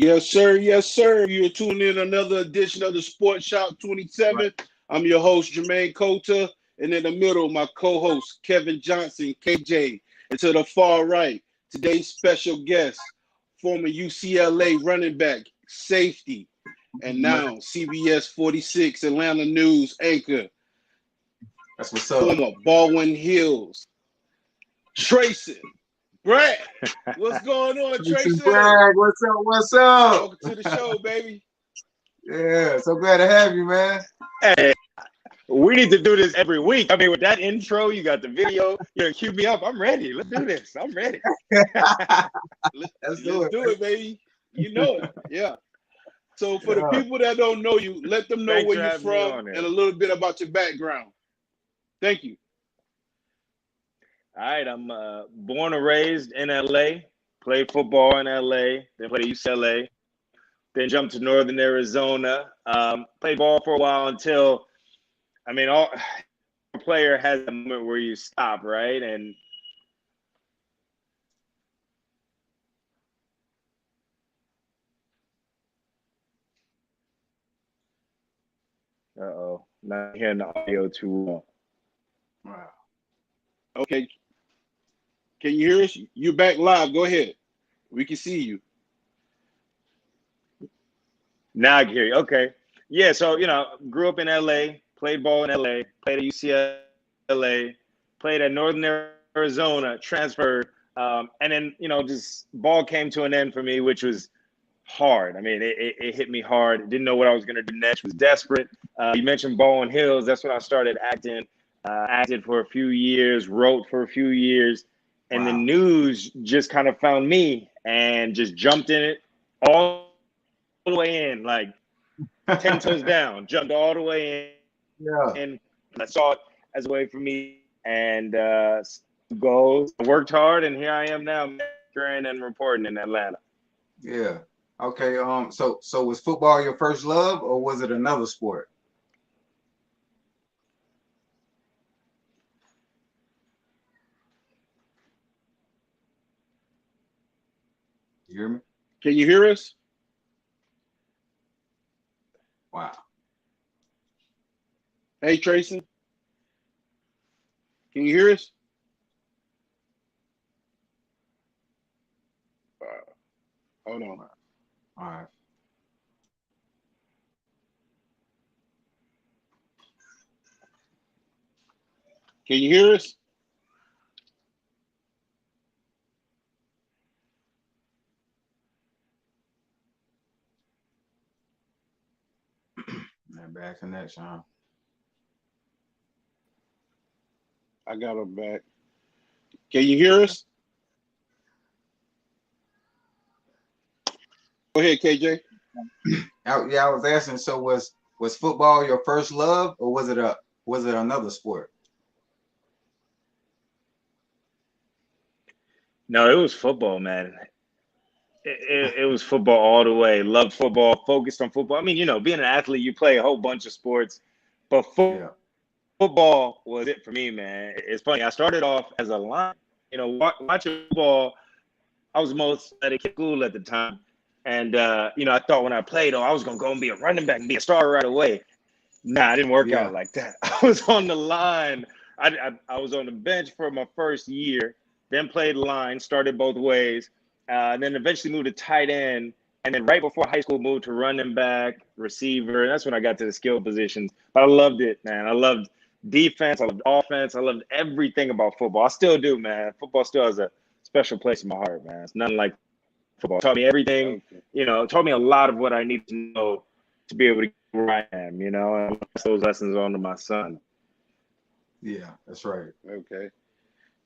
Yes, sir. Yes, sir. You're tuning in another edition of the Sports Shop 27. I'm your host, Jermaine Cota. And in the middle, my co-host, Kevin Johnson, KJ. And to the far right, today's special guest, former UCLA running back, safety, and now CBS46 Atlanta News anchor. That's what's up. Former Baldwin Hills, Trason. Bragg, what's going on, Trason? Bragg, what's up? What's up? Welcome to the show, baby. Yeah, so glad to have you, man. Hey, we need to do this every week. I mean, with that intro, you got the video. You cue me up. I'm ready. Let's do this. I'm ready. Let's do it, baby. You know it. Yeah. So for the people that don't know you, let them know where you're from and a little bit about your background. Thank you. All right, I'm born and raised in LA, played football in LA, then played at UCLA, then jumped to Northern Arizona, played ball for a while until, I mean, all player has a moment where you stop, right? And not hearing the audio too well. Wow. Okay. Can you hear us? You're back live. Go ahead. We can see you. Now I can hear you. Okay. Yeah, so, grew up in LA, played ball in LA, played at UCLA, played at Northern Arizona, transferred, and then, just ball came to an end for me, which was hard. I mean, it hit me hard. Didn't know what I was going to do next. Was desperate. You mentioned Baldwin Hills. That's when I started acting. Acted for a few years, wrote for a few years. And the news just kind of found me and just jumped in it all the way in, like 10 toes down, jumped all the way in. Yeah. And I saw it as a way for me and goals. I worked hard, and here I am now, covering and reporting in Atlanta. Yeah. Okay. So was football your first love, or was it another sport? You hear me? Can you hear us? Wow. Hey, Trason. Can you hear us? Hold on. All right. Can you hear us? Bad connection, huh? I got him back. Can you hear us? Go ahead, KJ. I was asking. So was football your first love, or was it another sport? No, it was football, man. It was football all the way. Loved football, focused on football. I mean, being an athlete, you play a whole bunch of sports, but football was it for me, man. It's funny. I started off as a line, watching football. I was the most athletic at school at the time. And, I thought when I played, I was going to go and be a running back and be a star right away. Nah, it didn't work out like that. I was on the line. I was on the bench for my first year, then played line, started both ways. And then eventually moved to tight end, and then right before high school moved to running back, receiver. And that's when I got to the skill positions. But I loved it, man. I loved defense. I loved offense. I loved everything about football. I still do, man. Football still has a special place in my heart, man. It's nothing like football. It taught me everything. It taught me a lot of what I need to know to be able to get where I am. And I pass those lessons on to my son. Yeah, that's right. Okay.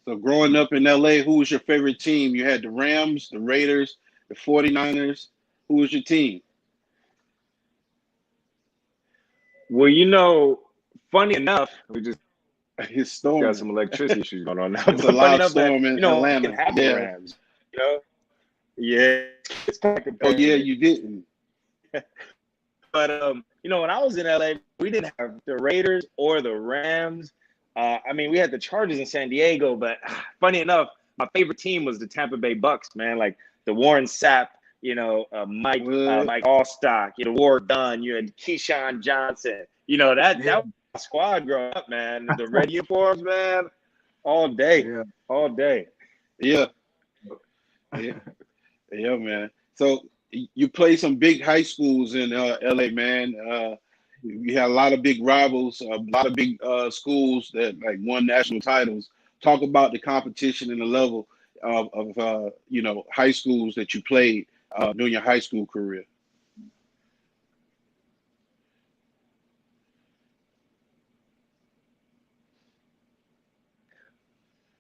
So growing up in LA, who was your favorite team? You had the Rams, the Raiders, the 49ers. Who was your team? Well, funny enough, we just got some electricity issues going on now. It's a loud storm in Atlanta. You can have the Rams. Yeah. Oh yeah, you didn't. But when I was in LA, we didn't have the Raiders or the Rams. I mean, we had the Chargers in San Diego, but funny enough, my favorite team was the Tampa Bay Bucks, man. Like the Warren Sapp, Mike Allstock, Ward Dunn, you had Keyshawn Johnson. That squad growing up, man. The red uniforms, man, all day, all day. Yeah, man. So you play some big high schools in LA, man. You had a lot of big rivals, a lot of big schools that won national titles. Talk about the competition and the level of high schools that you played during your high school career.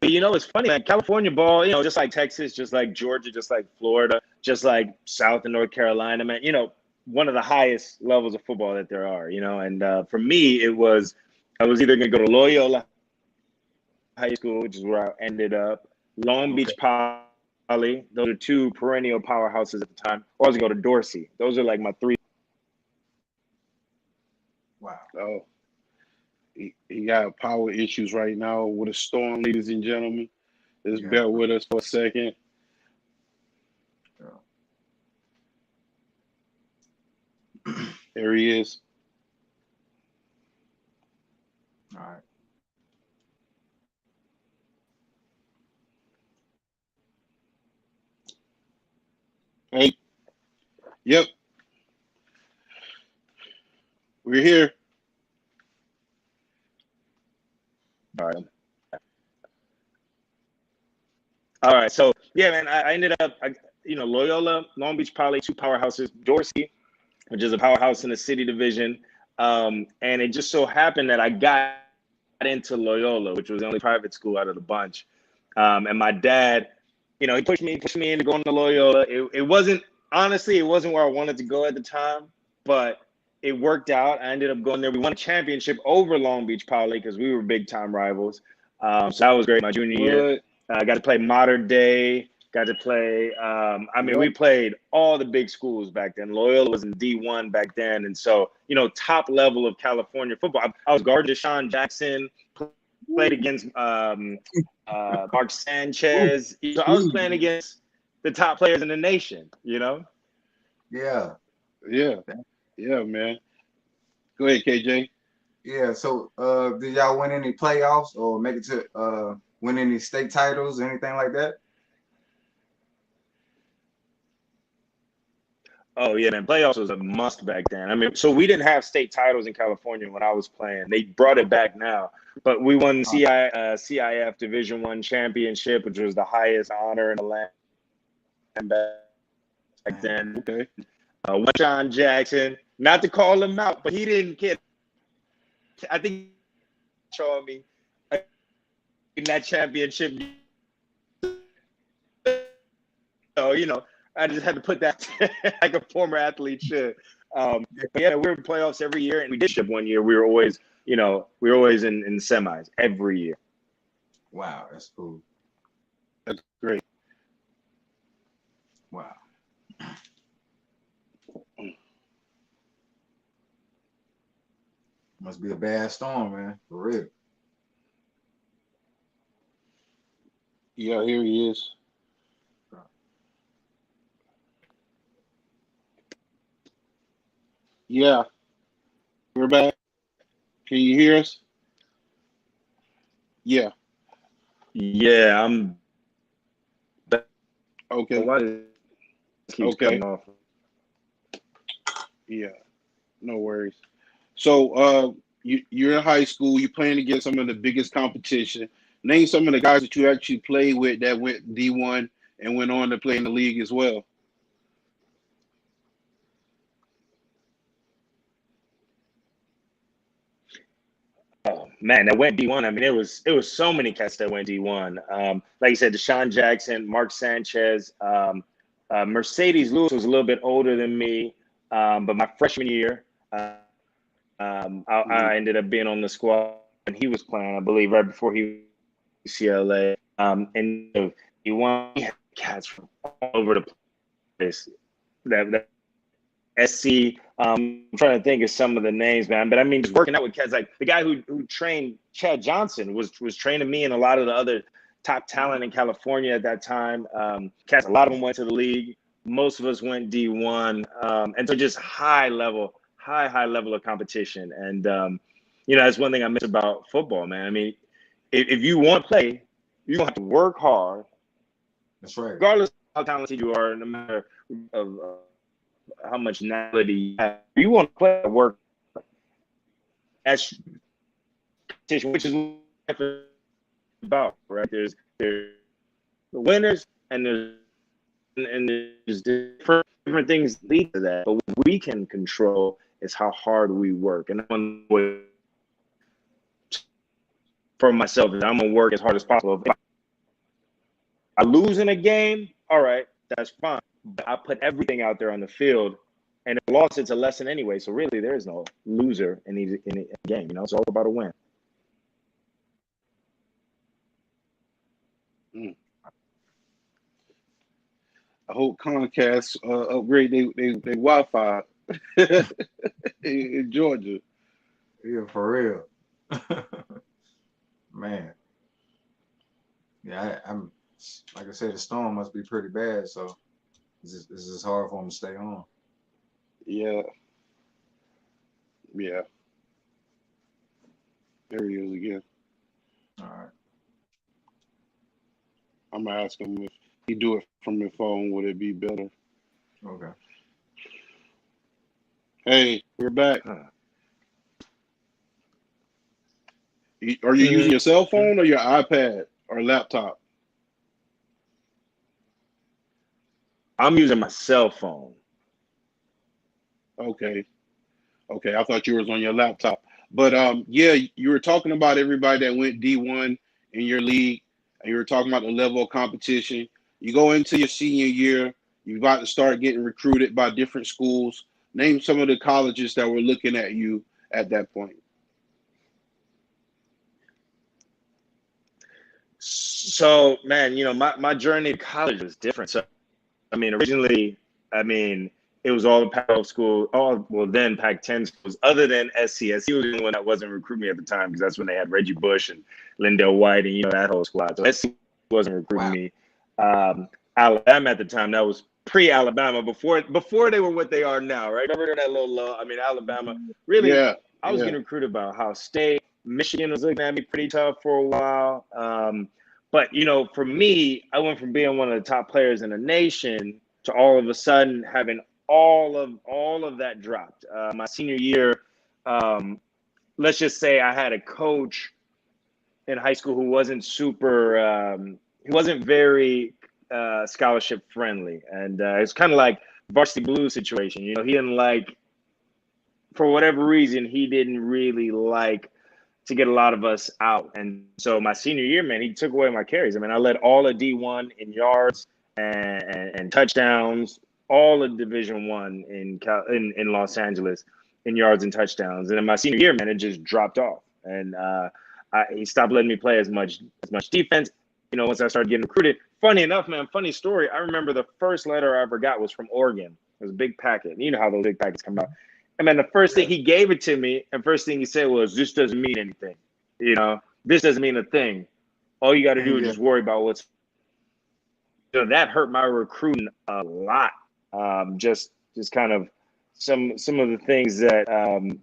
It's funny, man. California ball, just like Texas, just like Georgia, just like Florida, just like South and North Carolina, man. One of the highest levels of football that there are. And for me, I was either going to go to Loyola High School, which is where I ended up, Long Beach Poly. Those are two perennial powerhouses at the time. Or I was going to go to Dorsey. Those are like my three. Wow. Oh. He got power issues right now with a storm, ladies and gentlemen. Just bear with us for a second. There he is. All right. Hey. Yep. We're here. All right. So, yeah, man, I ended up, Loyola, Long Beach Poly, two powerhouses, Dorsey, which is a powerhouse in the city division. And it just so happened that I got into Loyola, which was the only private school out of the bunch. And my dad, he pushed me into going to Loyola. It wasn't where I wanted to go at the time, but it worked out. I ended up going there. We won a championship over Long Beach Poly because we were big time rivals. So that was great my junior year. I got to play modern day, got to play. We played all the big schools back then. Loyola was in D1 back then. And so, top level of California football. I was guarding Deshaun Jackson, played against Mark Sanchez. So I was playing against the top players in the nation, Yeah. Yeah, man. Go ahead, KJ. Yeah, so did y'all win any playoffs or make it to win any state titles, anything like that? Oh, yeah, man. Playoffs was a must back then. So we didn't have state titles in California when I was playing. They brought it back now. But we won CIF Division I championship, which was the highest honor in the land back then. Okay. Deshaun Jackson, not to call him out, but he didn't get. I think he showed me in that championship. So, I just had to put that like a former athlete should. But yeah, we were in playoffs every year, and we did ship one year. We were always, in semis every year. Wow, that's cool. That's great. Wow. Must be a bad storm, man. For real. Yeah, here he is. Yeah. We're back. Can you hear us? Yeah. Yeah, I'm back. Okay. Why does it keep cutting off? Yeah. No worries. So you're in high school, you're playing against some of the biggest competition. Name some of the guys that you actually played with that went D1 and went on to play in the league as well. Oh man, that went D1. It was so many cats that went D1. Like you said, Deshaun Jackson, Mark Sanchez, Mercedes Lewis was a little bit older than me, but my freshman year, I ended up being on the squad and he was playing, I believe, right before he UCLA. And he won cats from all over the place. That SC. I'm trying to think of some of the names, man. But just working out with cats, like the guy who trained Chad Johnson was training me and a lot of the other top talent in California at that time. Cats, a lot of them went to the league. Most of us went D1, and so just high level of competition. And that's one thing I miss about football, man. I mean, if you want to play, you don't have to work hard. That's right. Regardless of how talented you are, no matter of how much knowledge you have, you want to play, work. As competition, which is what it's about, right? There's the winners and there's different things lead to that. But what we can control is how hard we work. And one way for myself is I'm gonna work as hard as possible. If I lose in a game, all right, that's fine. But I put everything out there on the field. And if I lost, it's a lesson anyway. So really, there is no loser in a game. It's all about a win. I hope Comcast upgrade their Wi-Fi in Georgia. Yeah, for real. Man. Yeah, I'm like I said, the storm must be pretty bad. So it's just hard for them to stay on. Yeah. There he is again. All right. I'm gonna ask him if he do it from your phone, would it be better? Okay. Hey, we're back. Are you using your cell phone or your iPad or laptop? I'm using my cell phone. Okay. I thought you was on your laptop. But yeah, you were talking about everybody that went D1 in your league, and you were talking about the level of competition. You go into your senior year, you're about to start getting recruited by different schools. Name some of the colleges that were looking at you at that point. So, man, my journey to college was different. So, originally, it was all the Pac-12 schools, then Pac-10 schools, other than SC. SC was the only one that wasn't recruiting me at the time because that's when they had Reggie Bush and Lindell White and, that whole squad. So SC wasn't recruiting me. Alabama at the time, that was pre-Alabama, before they were what they are now, right? Remember that little low? Alabama, really, I was getting recruited by Ohio State. Michigan was looking at me pretty tough for a while. But, for me, I went from being one of the top players in the nation to all of a sudden having all of that dropped. My senior year, let's just say I had a coach in high school who wasn't he wasn't very scholarship friendly. And it's kind of like varsity blues situation. He didn't like, for whatever reason, he didn't really like to get a lot of us out. And so my senior year, man, he took away my carries. I led all of D1 in yards and touchdowns, all of Division I in Los Angeles in yards and touchdowns. And in my senior year, man, it just dropped off. And he stopped letting me play as much defense. Once I started getting recruited. Funny enough, man, funny story. I remember the first letter I ever got was from Oregon. It was a big packet. You know how those big packets come out. And man, the first thing he gave it to me, and first thing he said was, "This doesn't mean anything. This doesn't mean a thing. All you got to do is just worry about what's." That hurt my recruiting a lot. Just kind of some of the things that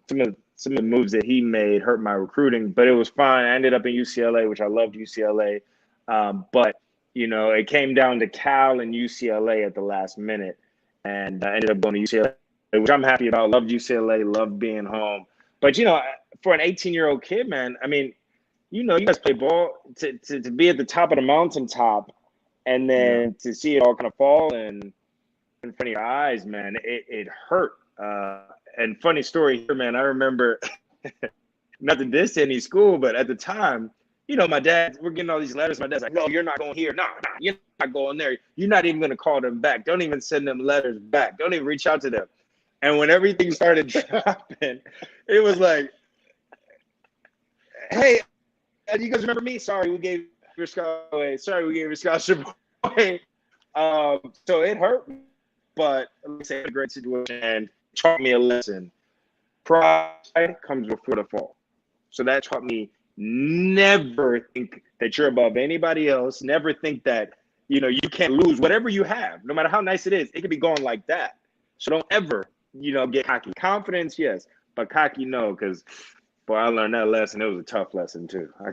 some of the moves that he made hurt my recruiting, but it was fine. I ended up in UCLA, which I loved UCLA. But it came down to Cal and UCLA at the last minute, and I ended up going to UCLA, which I'm happy about. Loved UCLA, loved being home. But for an 18-year-old kid, man, you guys play ball to be at the top of the mountaintop, and then to see it all kind of fall in front of your eyes, man, it hurt. And funny story here, man, I remember, not to diss any school, but at the time, my dad, we're getting all these letters. My dad's like, "No, you're not going here. No, you're not going there. You're not even going to call them back. Don't even send them letters back. Don't even reach out to them." And when everything started dropping, it was like, "Hey, you guys remember me? Sorry, we gave your scholarship away. Sorry, we gave your scholarship away." So it hurt, but let me say, a great situation and taught me a lesson. Pride comes before the fall. So that taught me never think that you're above anybody else. Never think that you can't lose whatever you have, no matter how nice it is. It could be going like that. So don't ever, get cocky. Confidence, yes, but cocky, no, because boy, I learned that lesson. It was a tough lesson too. I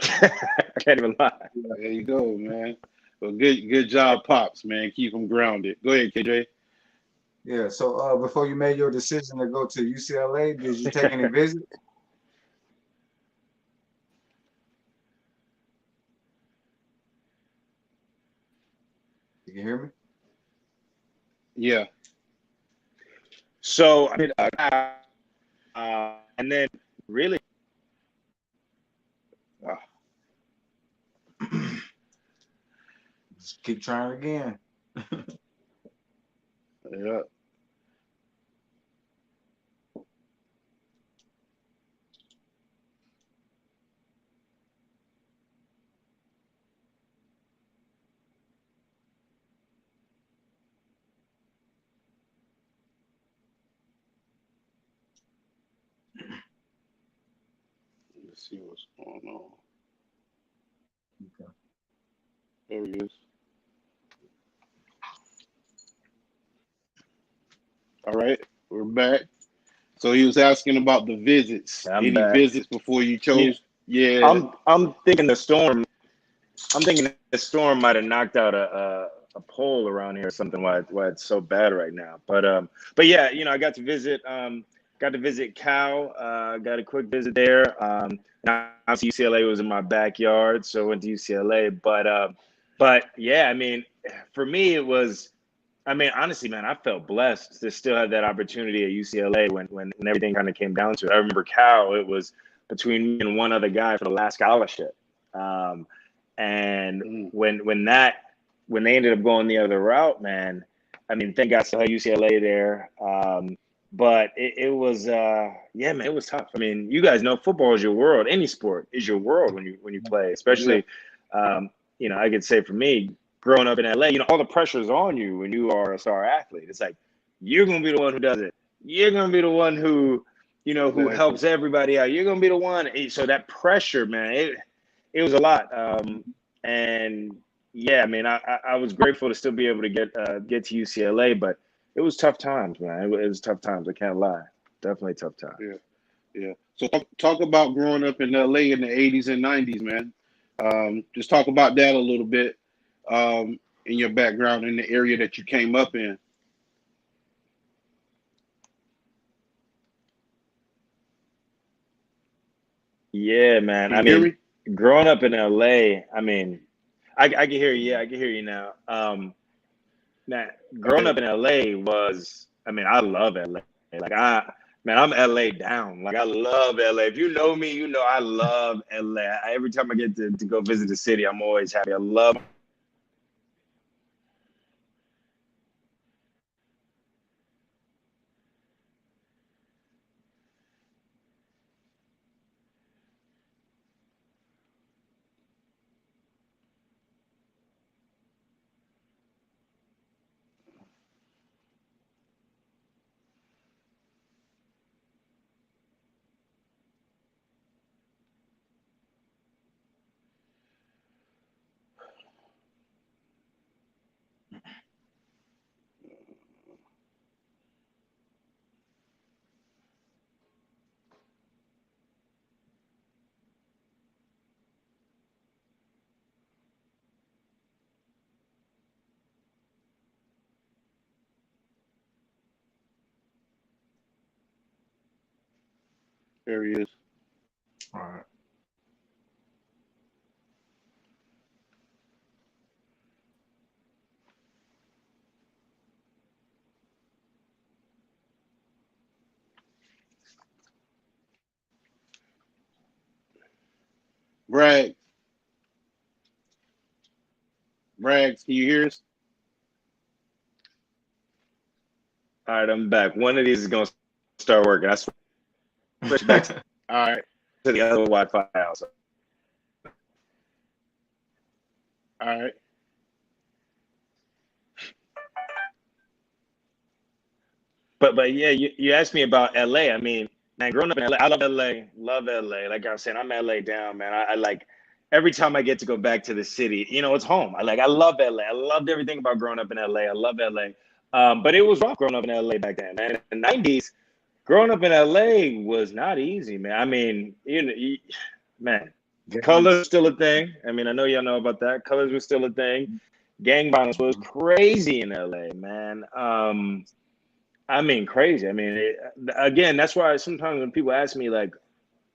can't even lie. There you go, man. Well, good job, Pops, man. Keep them grounded. Go ahead, KJ. Yeah. So before you made your decision to go to UCLA, did you take any visits? You can hear me? Yeah. So I mean, and then really, Just keep trying again. Yeah. Let's see what's going on. Okay. There he is. All right, we're back. So he was asking about the visits. I'm Any back. visits before you chose? Yeah. I'm thinking the storm. I'm thinking the storm might have knocked out a pole around here or something. Why it's so bad right now? But yeah, I got to visit Cal. Got a quick visit there. Obviously UCLA was in my backyard, so I went to UCLA. But yeah, I mean, for me it was. I mean, honestly, man, I felt blessed to still have that opportunity at UCLA when everything kind of came down to it. I remember Cal. It was between me and one other guy for the last scholarship. And when they ended up going the other route, man, I mean, thank God I still had UCLA there. But it was, yeah, man, it was tough. I mean, you guys know football is your world. Any sport is your world when you play, especially, I could say for me, growing up in LA, all the pressure's on you when you are a star athlete. It's like, you're going to be the one who does it. You're going to be the one who, who helps everybody out. You're going to be the one. So that pressure, man, it was a lot. And yeah, I mean, I was grateful to still be able to get to UCLA, but it was tough times, man. It was tough times. I can't lie. Definitely tough times. Yeah. So talk about growing up in LA in the 80s and 90s, man. Just talk about that a little bit in your background in the area that you came up in. Yeah, man. Can you hear me? Growing up in LA, I mean, I can hear you. Yeah, I can hear you now. Man, growing up in LA was, I mean, I love LA. Like I'm LA down. Like I love LA. If you know me, you know I love LA. Every time I get to go visit the city, I'm always happy. I love. There he is. All right. Bragg, can you hear us? All right, I'm back. One of these is gonna start working. I switch back to All right. the other Wi-Fi house. All right. But yeah, you asked me about LA. I mean, man, growing up in LA, I love LA. Love LA. Like I was saying, I'm LA down, man. every time I get to go back to the city, you know, it's home. I love LA. I loved everything about growing up in LA. I love LA. But it was rough growing up in LA back then, man. In the 90s, growing up in LA was not easy, man. I mean, man, colors still a thing. I mean, I know y'all know about that. Colors was still a thing. Gang violence was crazy in LA, man. I mean, crazy. I mean, again, that's why sometimes when people ask me, like,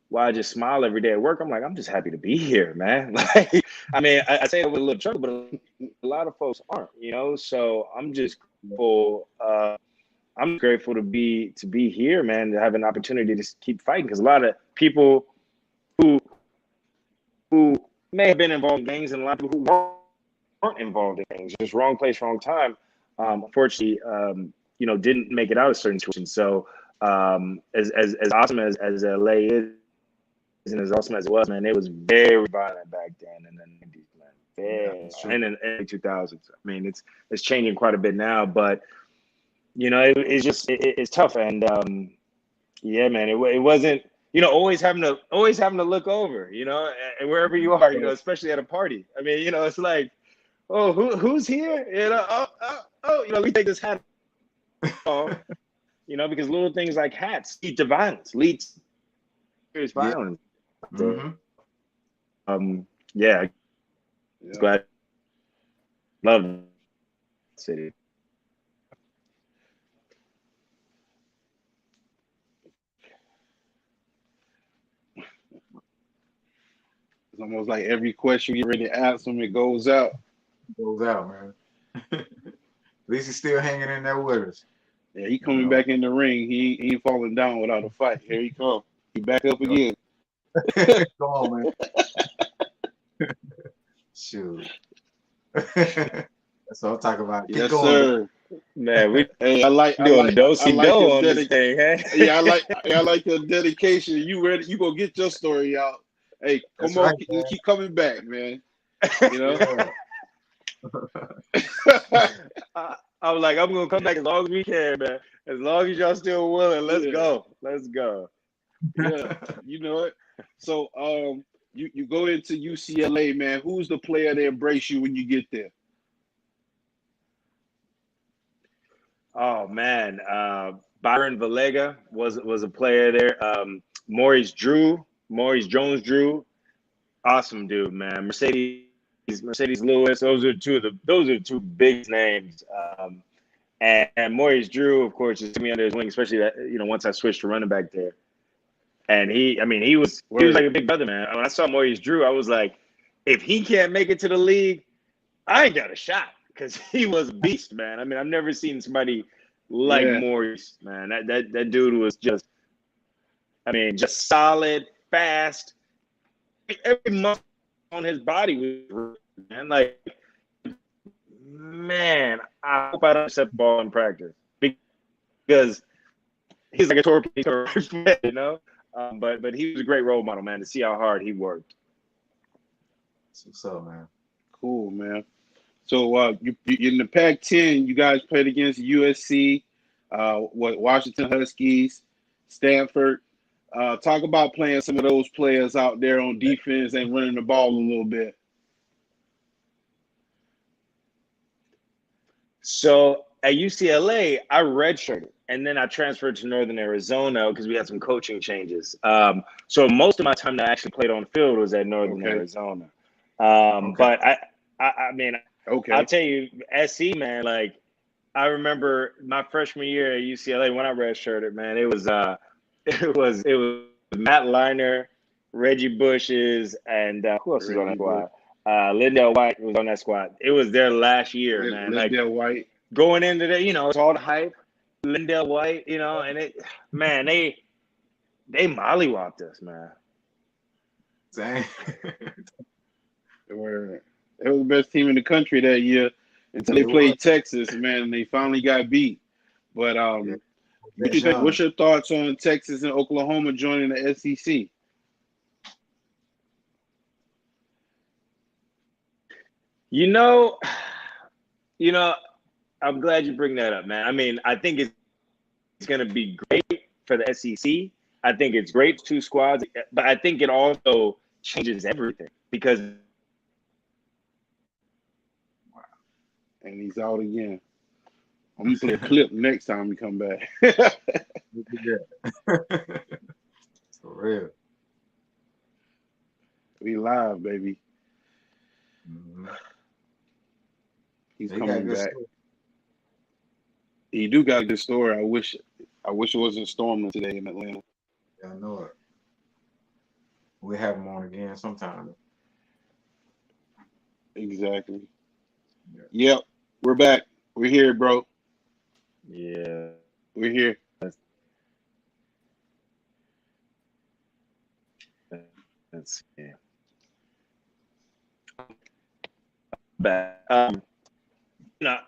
why I just smile every day at work, I'm like, I'm just happy to be here, man. Like, I mean, I say it with a little trouble, but a lot of folks aren't, you know. So I'm just grateful. I'm grateful to be here, man. To have an opportunity to keep fighting, because a lot of people who may have been involved in gangs, and a lot of people who weren't involved in gangs, just wrong place, wrong time. Unfortunately, you know, didn't make it out of certain situations. So as awesome as LA is, and as awesome as it was, man, it was very violent back then in the 90s, man. And in the 2000s. I mean, it's changing quite a bit now, but you know, it's tough. And yeah, man, it wasn't, you know, always having to look over, you know, and wherever you are, you know, especially at a party. I mean, you know, it's like, oh, who's here? You know, oh, you know, we take this hat off, you know, because little things like hats lead to violence, lead to serious violence. Yeah. Glad. Love the city. It's almost like every question you ready to ask him, it goes out. Goes out, man. At least he's still hanging in there with us. Yeah, he coming back in the ring. He ain't falling down without a fight. Here he come. He back up again. Come on, man. Shoot. That's what I'm talking about. Keep yes, going, sir. Man, I like this thing, hey? Yeah, I like your dedication. You ready? You gonna get your story out. Hey, come on, keep coming back, man. You know. I was like, I'm gonna come back as long as we can, man. As long as y'all still willing, let's go. Let's go. Yeah, you know it. So, you go into UCLA, man. Who's the player that embrace you when you get there? Oh man, Byron Valega was a player there. Maurice Jones-Drew, awesome dude, man. Mercedes Lewis, those are two big names. And Maurice Drew, of course, just took me under his wing, especially that, you know, once I switched to running back there. And he was like a big brother, man. When I saw Maurice Drew, I was like, if he can't make it to the league, I ain't got a shot, because he was a beast, man. I mean, I've never seen somebody like Maurice, man. That dude was just solid, fast. Every muscle on his body was, man, like, man, I hope I don't set the ball in practice, because he's like a torpedo, you know. But he was a great role model, man, to see how hard he worked. What's up, man? Cool, man. So you in the Pac-10, you guys played against USC, Washington Huskies, Stanford. Talk about playing some of those players out there on defense and running the ball a little bit. So at UCLA, I redshirted, and then I transferred to Northern Arizona because we had some coaching changes. So most of my time that I actually played on the field was at Northern Arizona. But I mean, I'll tell you, SC, man, like, I remember my freshman year at UCLA when I redshirted, man, it was Matt Liner, Reggie Bushes, and who else was on that squad? Lindell White was on that squad. It was their last year, man. Lindell White. Going into the, you know, it's all the hype. Lindell White, you know, and they mollywopped us, man. Dang. They was the best team in the country that year until they played Texas, man, and they finally got beat. But what you think? What's your thoughts on Texas and Oklahoma joining the SEC? You know, I'm glad you bring that up, man. I mean, I think it's going to be great for the SEC. I think it's great, two squads, but I think it also changes everything. because And he's out again. I'm gonna play a clip next time we come back. For real. We live, baby. Mm-hmm. He's They got coming good back. story. He do got a good story. I wish it wasn't storming today in Atlanta. Yeah, I know it. We'll have him on again sometime. Exactly. Yeah. Yep. We're back. We're here, bro. yeah, We're here. that's yeah. But you know, I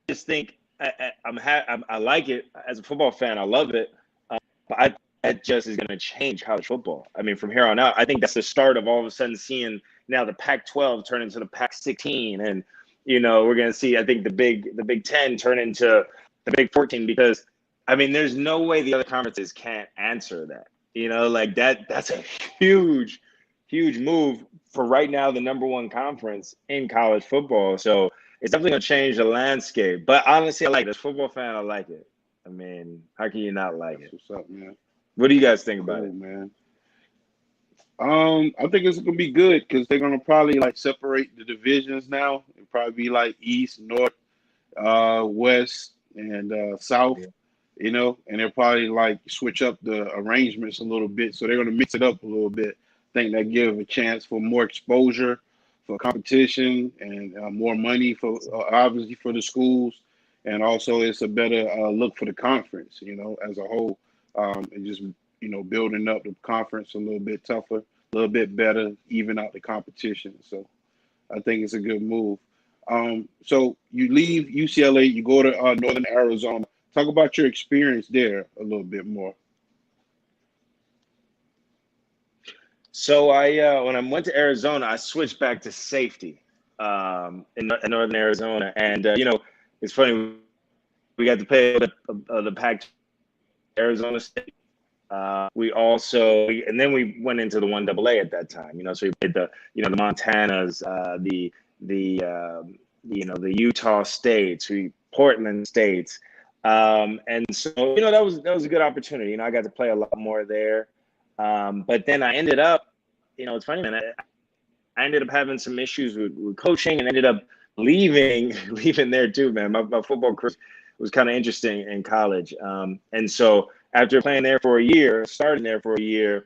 just think I like it as a football fan. I love it. But that just is going to change college football. I mean, from here on out, I think that's the start of all of a sudden seeing now the Pac-12 turn into the Pac-16, and we're going to see. I think the Big Ten turn into the Big 14 because I mean, there's no way the other conferences can't answer that. Like that's a huge, huge move for right now, the number one conference in college football. So it's definitely going to change the landscape. But honestly, I like it. As a football fan, I like it. I mean, how can you not like it? What's up, man? What do you guys think about it? Man. I think it's gonna be good because they're gonna probably like separate the divisions now. It'll probably be like East, North, West, and South. Yeah. And they'll probably like switch up the arrangements a little bit. So they're gonna mix it up a little bit. I think that give a chance for more exposure, for competition, and more money for obviously for the schools, and also it's a better look for the conference. As a whole, and just building up the conference a little bit tougher, a little bit better, even out the competition. So I think it's a good move. So you leave UCLA, you go to Northern Arizona. Talk about your experience there a little bit more. So when I went to Arizona, I switched back to safety in Northern Arizona, and it's funny we got to play the Pac Arizona State. And then we went into the 1AA at that time. So we played the Montanas, the Utah States, Portland States. And so, that was a good opportunity. I got to play a lot more there. But then I ended up, it's funny, man, I ended up having some issues with coaching and ended up leaving there too, man. My football career was kind of interesting in college. And so after playing there for a year, starting there for a year,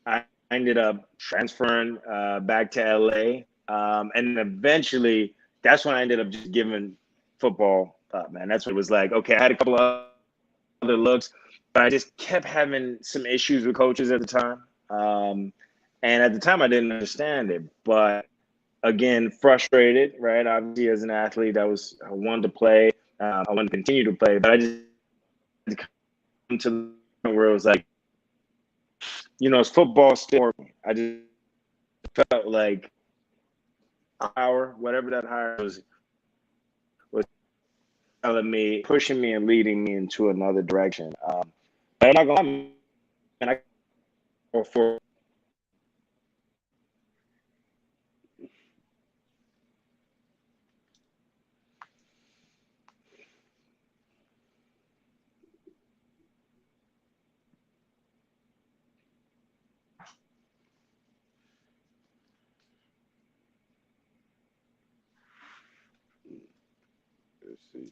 I ended up transferring back to LA. And eventually that's when I ended up just giving football up, man. That's what it was like. Okay, I had a couple of other looks, but I just kept having some issues with coaches at the time. And at the time I didn't understand it, but again, frustrated, right? Obviously as an athlete, I wanted to play. I wanted to continue to play, but I just come to the point where it was like, it's football still. I just felt like whatever that hire was telling me, pushing me and leading me into another direction. But I'm not gonna lie, man, I go for Let's see.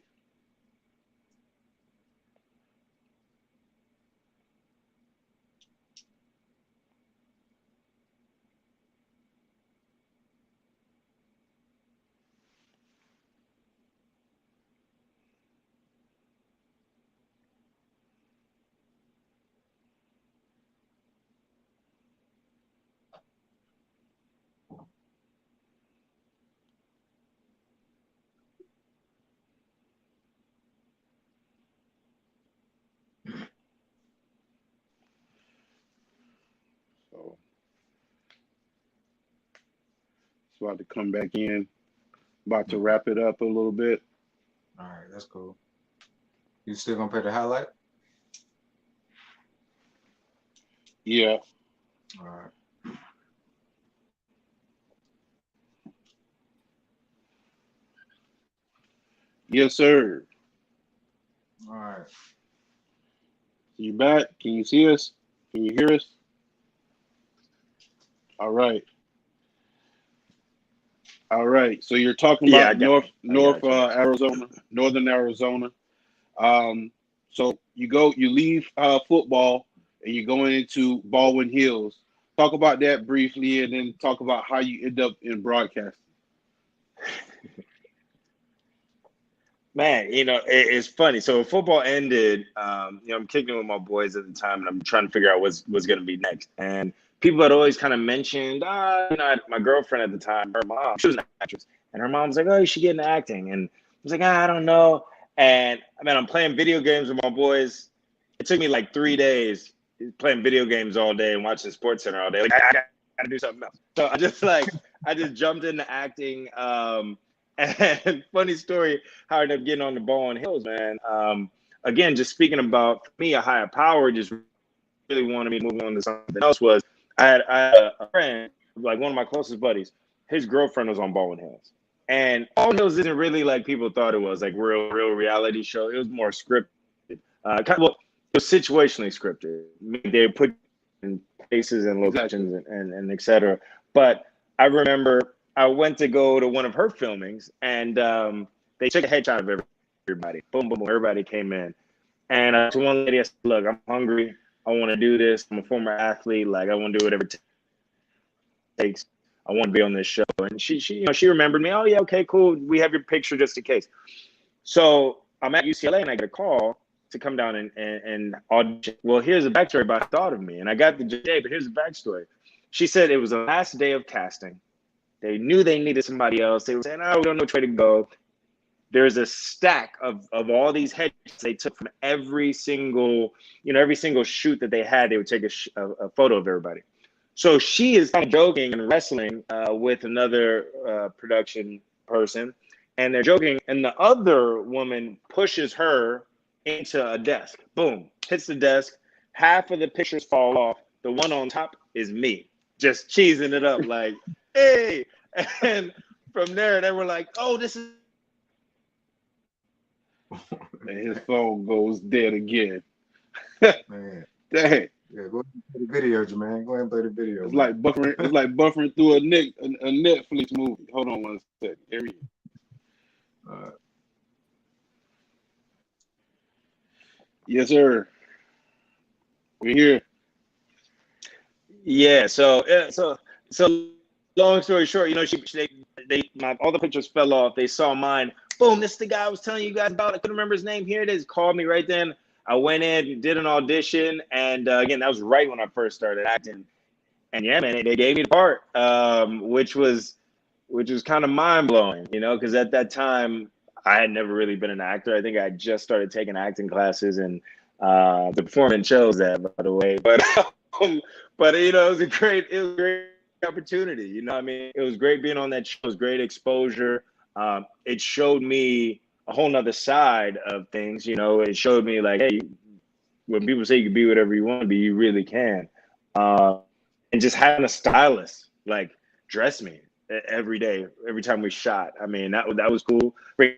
So it's about to come back in. About to wrap it up a little bit. All right, that's cool. You still gonna play the highlight? Yeah. All right. Yes, sir. All right. You back? Can you see us? Can you hear us? All right. All right. So you're talking Yeah, I about got you. I North got you. Arizona, Northern Arizona. So you leave football and you're going into Baldwin Hills. Talk about that briefly, and then talk about how you end up in broadcasting. Man, it's funny. So football ended. I'm kicking with my boys at the time, and I'm trying to figure out what's going to be next. And people had always kind of mentioned, my girlfriend at the time, her mom, she was an actress, and her mom was like, "Oh, you should get into acting." And I was like, I don't know. And I'm playing video games with my boys. It took me like 3 days playing video games all day and watching Sports Center all day. Like I got to do something else. So I just jumped into acting. And funny story, how I ended up getting on the Baldwin Hills, man. Again, just speaking about me, a higher power just really wanted me to move on to something else. Was I had a friend, like one of my closest buddies, his girlfriend was on Baldwin Hills. And Baldwin Hills isn't really like people thought it was, like real reality show. It was more scripted. It was situationally scripted. They put in places and locations and et cetera. But I remember I went to go to one of her filmings, and they took a headshot of everybody. Boom, boom, boom. Everybody came in. And to one lady, I said, "Look, I'm hungry. I want to do this. I'm a former athlete. Like, I want to do whatever it takes. I want to be on this show." And she remembered me. "Oh, yeah, okay, cool. We have your picture just in case." So I'm at UCLA, and I get a call to come down and audition. Well, here's a backstory about thought of me. And I got the J, but here's the backstory. She said it was the last day of casting. They knew they needed somebody else. They were saying, "Oh, we don't know which way to go." There's a stack of all these headshots they took from every single shoot that they had. They would take a photo of everybody. So she is kind of joking and wrestling with another production person, and they're joking. And the other woman pushes her into a desk. Boom, hits the desk. Half of the pictures fall off. The one on top is me, just cheesing it up like, "Hey." And from there, they were like, "Oh, this is..." And his phone goes dead again. Man. Dang. Yeah, go ahead and play the video, Jermaine. Go ahead and play the video. It's like buffering. It's like buffering through a Netflix movie. Hold on one second. Here we go. Yes, sir. We're here. Yeah. So long story short, all the pictures fell off. They saw mine. Boom, this is the guy I was telling you guys about. I couldn't remember his name. Here it is. Called me right then. I went in, did an audition, and again, that was right when I first started acting. And yeah, man, they gave me the part, which was kind of mind blowing, because at that time I had never really been an actor. I think I just started taking acting classes, and the performance shows that, by the way. But it was a great opportunity. It was great being on that show. It was great exposure. It showed me a whole nother side of things. It showed me like, hey, when people say you can be whatever you want to be, you really can. And just having a stylist like dress me every day, every time we shot. That was cool. Being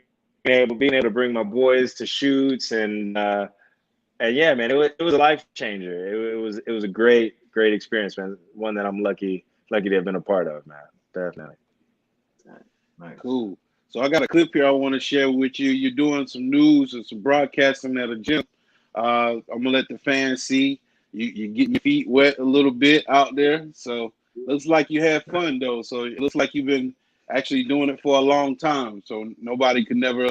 able to bring my boys to shoots and yeah, man, it was a life changer. It was a great experience, man. One that I'm lucky to have been a part of, man. Definitely. Nice. Cool. So I got a clip here I want to share with you. You're doing some news and some broadcasting at a gym. I'm gonna let the fans see you're getting your feet wet a little bit out there. So looks like you had fun though. So it looks like you've been actually doing it for a long time. So nobody could never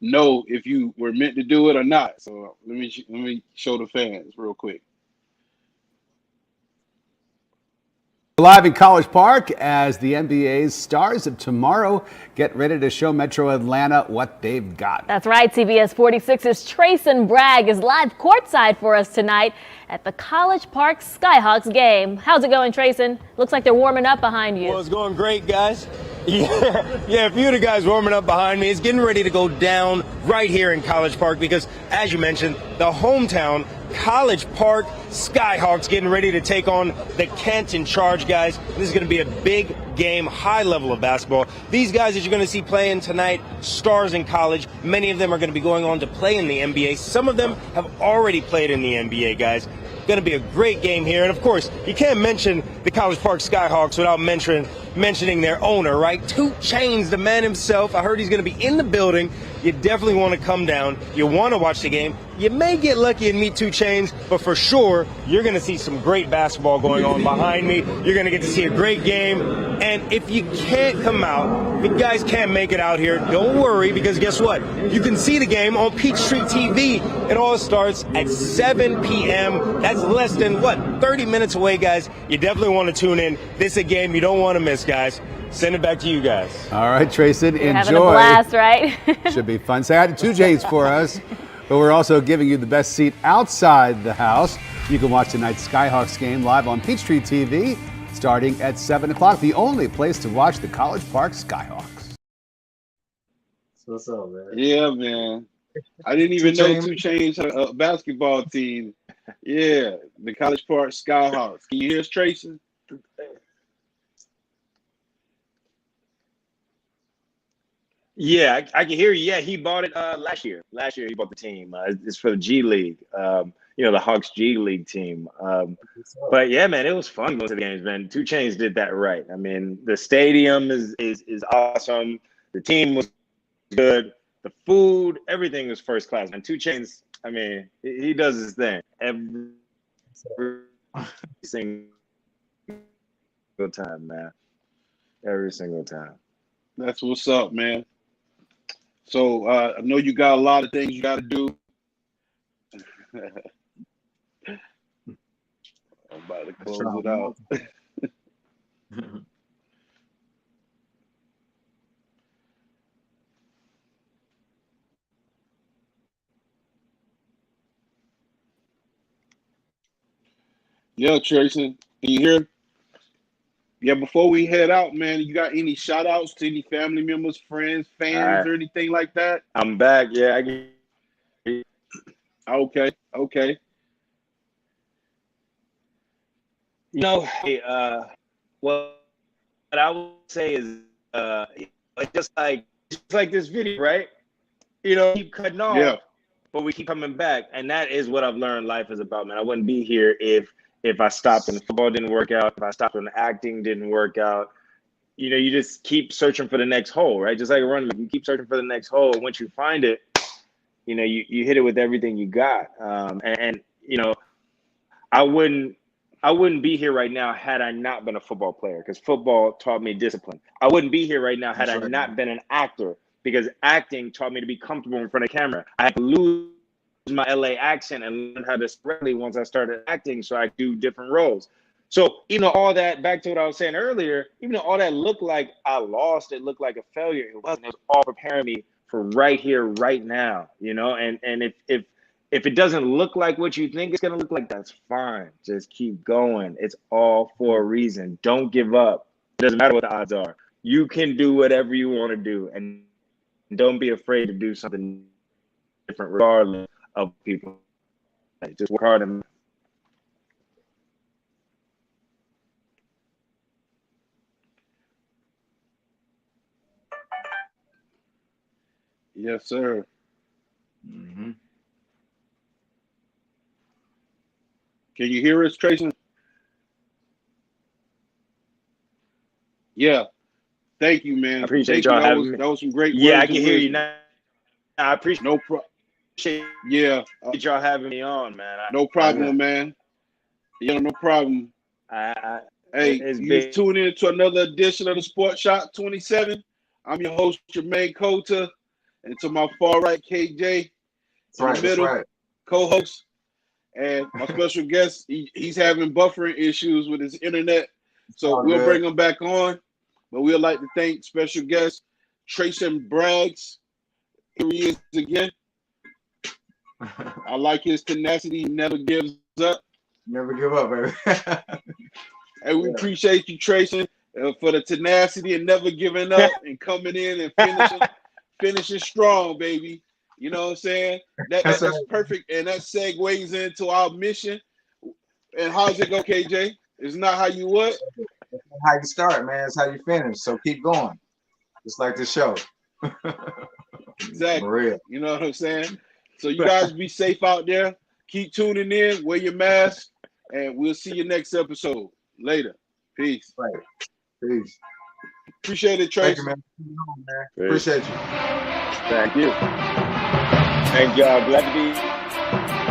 know if you were meant to do it or not. So let me show the fans real quick. Live in College Park as the NBA's stars of tomorrow get ready to show Metro Atlanta what they've got. That's right. CBS46's Trason Bragg is live courtside for us tonight at the College Park Skyhawks game. How's it going, Trason? Looks like they're warming up behind you. Well, it's going great, guys. Yeah, a few of the guys warming up behind me. It's getting ready to go down right here in College Park because, as you mentioned, the hometown College Park Skyhawks getting ready to take on the Canton Charge guys. This is going to be a big game, high level of basketball. These guys that you're going to see playing tonight, stars in college. Many of them are going to be going on to play in the NBA. Some of them have already played in the NBA, guys. Going to be a great game here. And, of course, you can't mention the College Park Skyhawks without mentioning their owner, right? 2 Chainz, the man himself. I heard he's going to be in the building. You definitely want to come down. You want to watch the game. You may get lucky and meet 2 Chainz, but for sure, you're going to see some great basketball going on behind me. You're going to get to see a great game. And if you can't come out, if you guys can't make it out here, don't worry, because guess what? You can see the game on Peachtree TV. It all starts at 7 p.m. That's less than, 30 minutes away, guys. You definitely want to tune in. This is a game you don't want to miss, guys. Send it back to you guys. All right, Trason, You're enjoy. having a blast, right? Should be fun. Say hi to 2 Jays for us. But we're also giving you the best seat outside the house. You can watch tonight's Skyhawks game live on Peachtree TV starting at 7 o'clock. The only place to watch the College Park Skyhawks. What's up, man? Yeah, man. I didn't even know 2 Chainz had a basketball team. Yeah, the College Park Skyhawks. Can you hear us, Trason? Yeah, I can hear you. Yeah, he bought it last year. Last year he bought the team. It's for the G League. The Hawks G League team. But yeah, man, it was fun going to the games, man. 2 Chainz did that right. I mean, the stadium is awesome. The team was good. The food, everything was first class. And 2 Chainz, I mean, he does his thing every single time, man. Every single time. That's what's up, man. So I know you got a lot of things you got to do. I'm about to close it out. Yeah, Trason, can you hear? Yeah, before we head out, man, you got any shout outs to any family members, friends, fans, or anything like that? I'm back. Yeah, I can. Okay. What I would say is just like this video, right? Keep cutting off, but we keep coming back. And that is what I've learned life is about, man. I wouldn't be here if I stopped and football didn't work out, if I stopped and acting didn't work out. You just keep searching for the next hole, right? Just like a running, you keep searching for the next hole. And once you find it, you hit it with everything you got. I wouldn't be here right now had I not been a football player, because football taught me discipline. I wouldn't be here right now had I not been an actor, because acting taught me to be comfortable in front of camera. I had to lose my LA accent and learn how to speak once I started acting, so I do different roles. So all that, back to what I was saying earlier, even though all that looked like I lost, it looked like a failure, it wasn't. It was all preparing me for right here, right now. And if it doesn't look like what you think it's gonna look like, that's fine. Just keep going. It's all for a reason. Don't give up. It doesn't matter what the odds are. You can do whatever you want to do, and don't be afraid to do something different regardless of people. Just work hard and yes, sir. Mm-hmm. Can you hear us, Trason? Yeah. Thank you, man. I appreciate y'all having me. That was some great words. Yeah, I can hear you now. I appreciate Yeah. y'all having me on, man. No problem, man. Yeah, no problem. Hey, you tune in to another edition of the Sports Shop 27. I'm your host, Jermaine Cota, and to my far right, KJ. That's right. Co-host. And my special guest, he's having buffering issues with his internet, so we'll bring him back on. But we'd like to thank special guest Trason Bragg. Here he is again. I like his tenacity. He never gives up. Never give up, baby. And we appreciate you, Trason. for the tenacity and never giving up and coming in and finishing strong, baby. You know what I'm saying? That's perfect, and that segues into our mission. And how's it go, KJ? It's not how you what? It's not how you start, man. It's how you finish. So keep going. Just like the show. Exactly. For real. You know what I'm saying? So you guys be safe out there. Keep tuning in. Wear your mask. And we'll see you next episode. Later. Peace. Right. Peace. Appreciate it, Trason. Thank you, man. Appreciate you. Thank you. Thank y'all. Glad to be